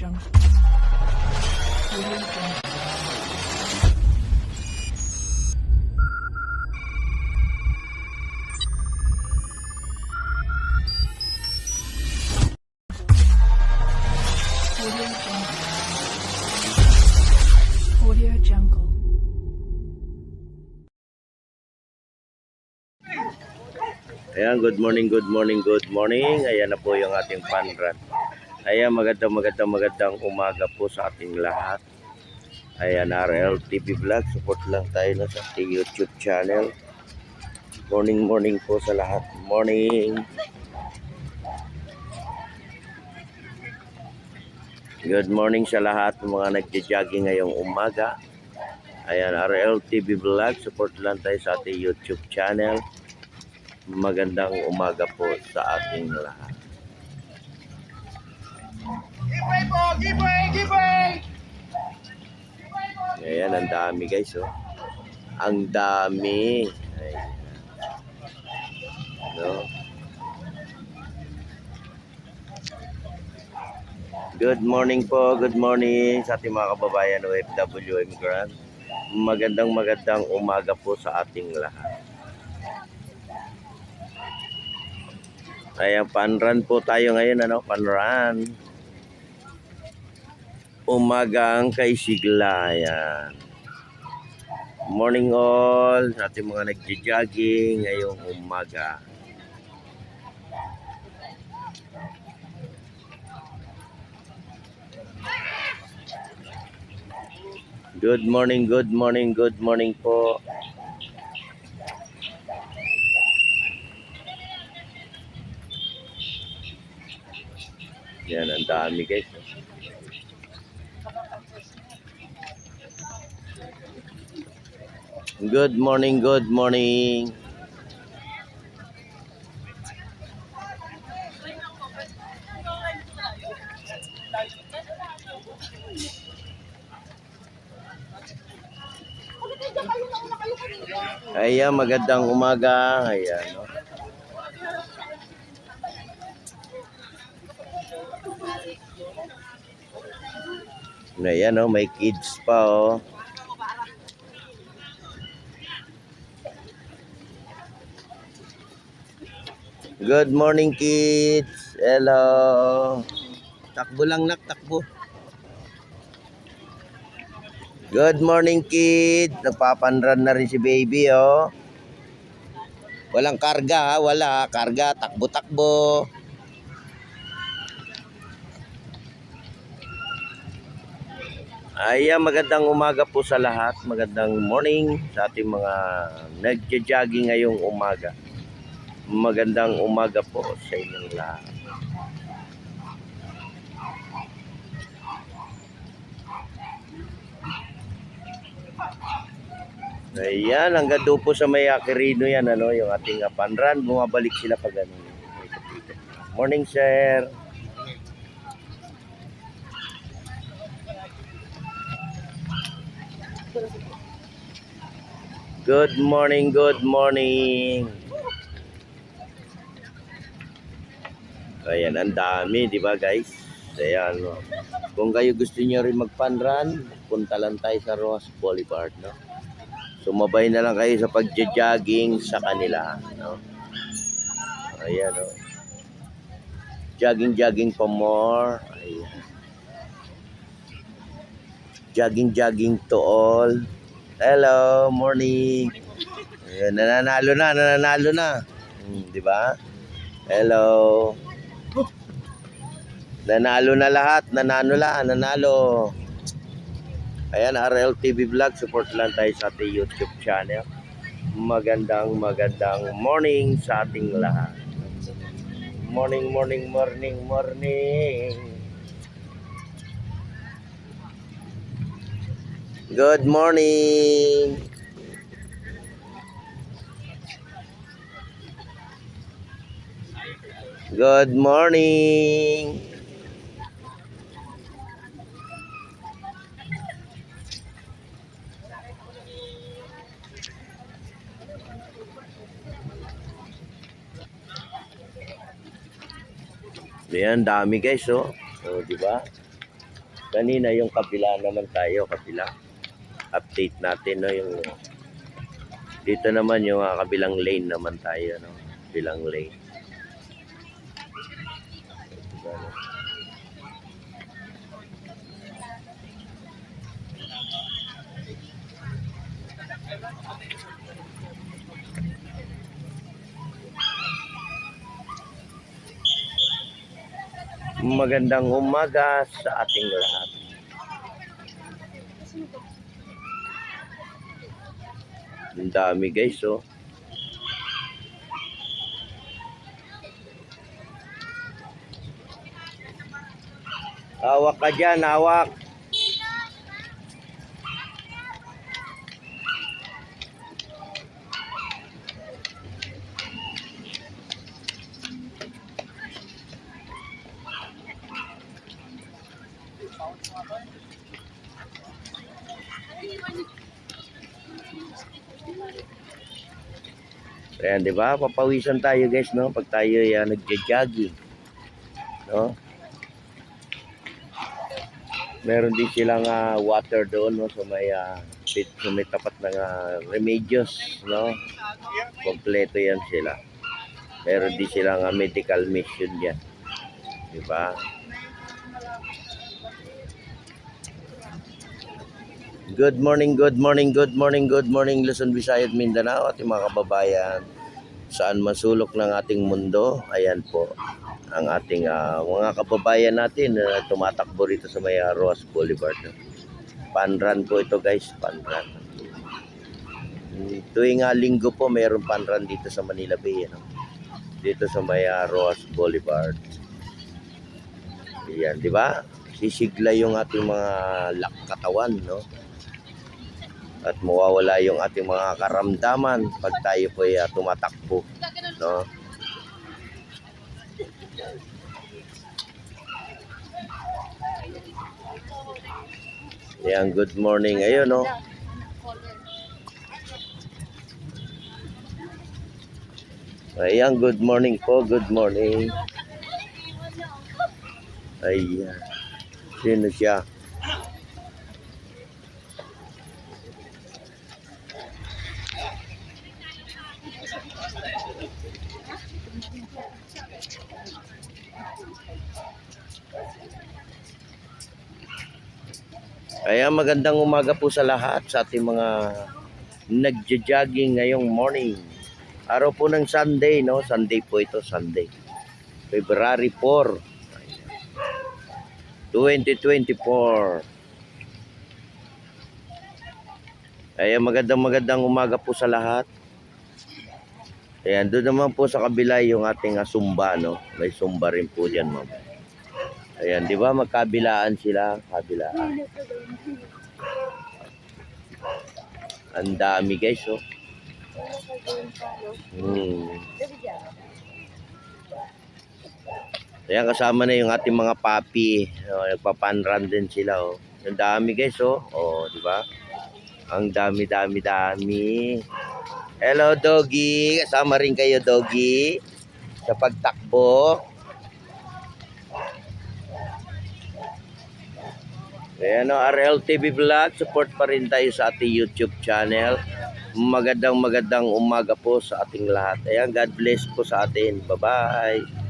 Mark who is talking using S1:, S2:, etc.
S1: Jungle. Audio Jungle. Audio Jungle. Audio Jungle.
S2: Ayan, good morning, good morning, good morning. Ayan na po yung ating fun run. Ayan, magandang umaga po sa ating lahat. Ayan, RLTV Vlog. Support lang tayo na sa ating YouTube channel. Morning po sa lahat. Morning. Good morning sa lahat ng mga nagja-jogging ngayong umaga. Ayan, RLTV Vlog. Support lang tayo sa ating YouTube channel. Magandang umaga po sa ating lahat.
S3: Giveaway!
S2: Ayan, ang dami guys, oh. Ang dami. Ayan. No? Good morning po, good morning sa ating mga kababayan OFW immigrant. Magandang umaga po sa ating lahat. Ayan, pan-run po tayo ngayon, ano? Pan-run. Umagang kay Sigla. Ayan. Morning all sa ating mga nagja-jogging ngayong umaga. Good morning po. Yan, ang dami guys. Good morning. Ayan, magandang umaga. Ayan, no? Ayan, no? May kids pa, oh. Good morning, kids. Hello. Takbo lang, nak, takbo. Good morning, kids. Nagpapanran na rin si baby, oh. Walang karga, ha? Wala karga. Takbo-takbo. Ayan, magandang umaga po sa lahat. Magandang morning sa ating mga nagja-jogging ngayong umaga. Magandang umaga po sa inyong lahat. Ayan, hanggang doon po sa may Aquirino yan, ano, yung ating pan-run. Bumabalik sila pag ano. Morning, sir. Good morning. Ayan, ang dami, di ba guys? Ayan, no? Kung kayo gusto niyo rin mag-pan-run, punta lang tayo sa Rojas Boulevard, no? Sumabay na lang kayo sa pagja-jogging sa kanila, no? Ayan, no? Jogging for more. Ayan. Jogging to all. Hello, morning. Ayan, nananalo na. Di ba? Hello. Nanalo na lahat, nanalo. Ayan, RLTV Vlog, support lang tayo sa ating YouTube channel. Magandang morning sa ating lahat. Morning. Good morning. Good morning. Ayan, dami guys, oh. Oh, di ba? Kanina yung kabila naman tayo, kabila. Update natin, no, yung dito naman yung kabilang lane naman tayo, no. Kabilang lane. Magandang umaga sa ating lahat. Ang dami guys, oh. Hawak ka dyan, hawak. Ayan, di ba? Papawisan tayo guys, no? Pag tayo nagja-jogging, no? Meron din silang water doon, no? So may tapat ng Remedios, no? Kompleto yan sila. Meron din silang medical mission yan. Di ba? Good morning, good morning, good morning, good morning Luzon, Visayas, Mindanao at mga kababayan saan man sulok ng ating mundo. Ayan po ang ating mga kababayan natin na tumatakbo rito sa may Roas Boulevard. Panran po ito guys, panran. Tuwing linggo po mayroon panran dito sa Manila Bay, no? Dito sa may Roas Boulevard. Ayan, di ba? Sisigla yung ating mga katawan, no? At mawawala yung ating mga karamdaman pag tayo po ay tumatakbo, no? Yan, good morning. Ayun, no? Ayan, good morning po, good morning. Ayan. Sino siya? Kaya magandang umaga po sa lahat sa ating mga nagja-jogging ngayong morning. Araw po ng Sunday, no? Sunday po ito, Sunday. February 4, 2024. Kaya magandang umaga po sa lahat. Ayan, doon naman po sa kabila yung ating Zumba, no? May Zumba rin po dyan, ma'am. Ayan, di ba magkabilaan sila? Kabilaan. Ang dami guys, oh. Ayan, kasama na yung ating mga papi. Nagpapanran din sila, oh. Ang dami guys, oh. Oh, di ba? Ang dami. Hello, Doggy. Kasama rin kayo, Doggy, sa pagtakbo. Ayan, RLTV Vlog, support pa rin tayo sa ating YouTube channel. Magandang umaga po sa ating lahat. Ayan, God bless po sa atin. Bye-bye.